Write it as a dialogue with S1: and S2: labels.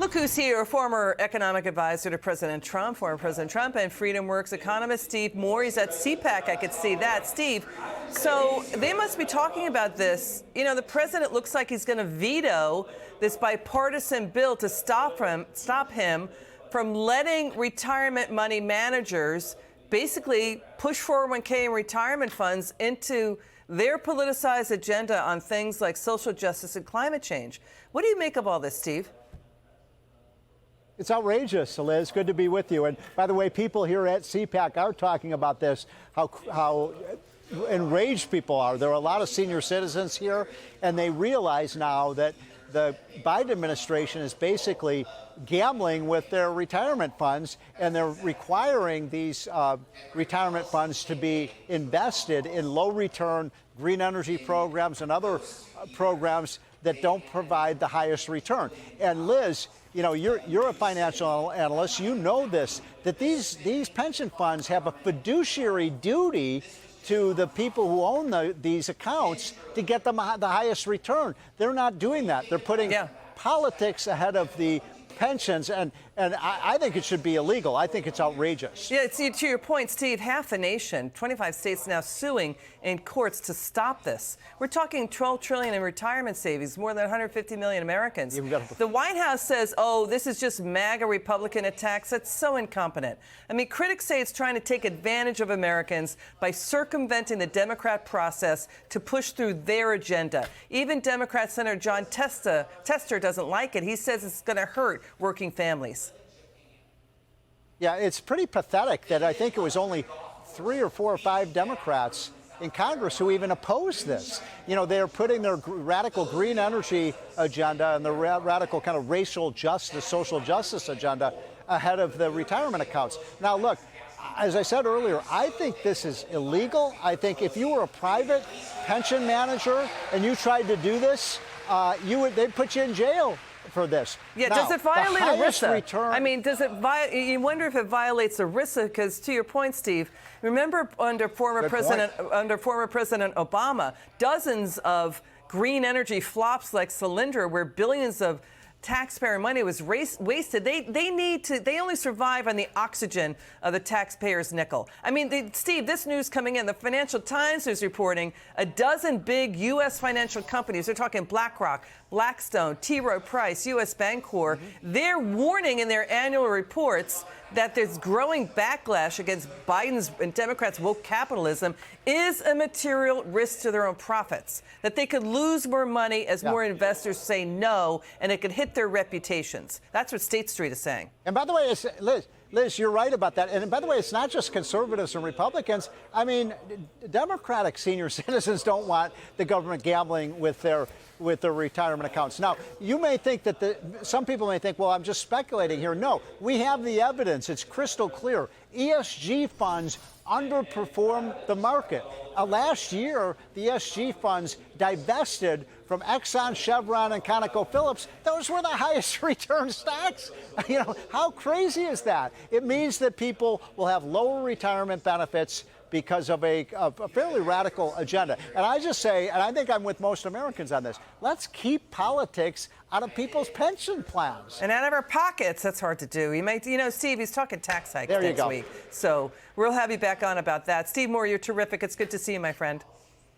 S1: Look who's here, former economic advisor to President Trump, and FreedomWorks economist Steve Moore. He's at CPAC. I could see that. Steve, so they must be talking about this. You know, the president looks like he's going to veto this bipartisan bill to stop him from letting retirement money managers basically push 401k and retirement funds into their politicized agenda on things like social justice and climate change. What do you make of all this, Steve?
S2: It's outrageous, Liz. Good to be with you. And by the way, people here at CPAC are talking about this, how enraged people are. There are a lot of senior citizens here, and they realize now that the Biden administration is basically gambling with their retirement funds, and they're requiring these retirement funds to be invested in low-return green energy programs and other programs that don't provide the highest return. And Liz, you know, you're a financial analyst. You know this, that these pension funds have a fiduciary duty to the people who own these accounts to get them the highest return. They're not doing that. They're putting politics ahead of the pensions, and I think it should be illegal. I think it's outrageous.
S1: Yeah, see, to your point, Steve, half the nation, 25 states now suing in courts to stop this. We're talking $12 trillion in retirement savings, more than 150 million Americans. The White House says, oh, this is just MAGA Republican attacks. That's so incompetent. I mean, critics say it's trying to take advantage of Americans by circumventing the Democrat process to push through their agenda. Even Democrat Senator John Tester doesn't like it. He says it's going to hurt working families.
S2: Yeah, it's pretty pathetic that I think it was only 3 or 4 or 5 Democrats in Congress who even opposed this. You know, they're putting their radical green energy agenda and the radical kind of racial justice, social justice agenda ahead of the retirement accounts. Now, look, as I said earlier, I think this is illegal. I think if you were a private pension manager and you tried to do this, they'd put you in jail for this.
S1: Yeah, now, does it violate ERISA? I mean, does it you wonder if it violates ERISA? Because to your point, Steve, remember under former President Obama, dozens of green energy flops like Solyndra, where billions of taxpayer money was wasted. They only survive on the oxygen of the taxpayer's nickel. I mean, Steve, this news coming in, the Financial Times is reporting a dozen big U.S. financial companies, they're talking BlackRock, Blackstone, T. Rowe Price, U.S. Bancorp, they're warning in their annual reports that there's growing backlash against Biden's and Democrats' woke capitalism is a material risk to their own profits, that they could lose more money as more investors say no, and it could hit their reputations. That's what State Street is saying.
S2: And by the way, Liz, you're right about that. And by the way, it's not just conservatives and Republicans. I mean, Democratic senior citizens don't want the government gambling with their retirement accounts. Now, you may think that some people may think, well, I'm just speculating here. No, we have the evidence. It's crystal clear. ESG funds underperform the market. Last year, the ESG funds divested from Exxon, Chevron, and ConocoPhillips. Those were the highest return stocks. You know, how crazy is that? It means that people will have lower retirement benefits because of a fairly radical agenda. And I just say, and I think I'm with most Americans on this, let's keep politics out of people's pension plans.
S1: And out of our pockets. That's hard to do. You know, Steve, he's talking tax hikes next week. So we'll have you back on about that. Steve Moore, you're terrific. It's good to see you, my friend.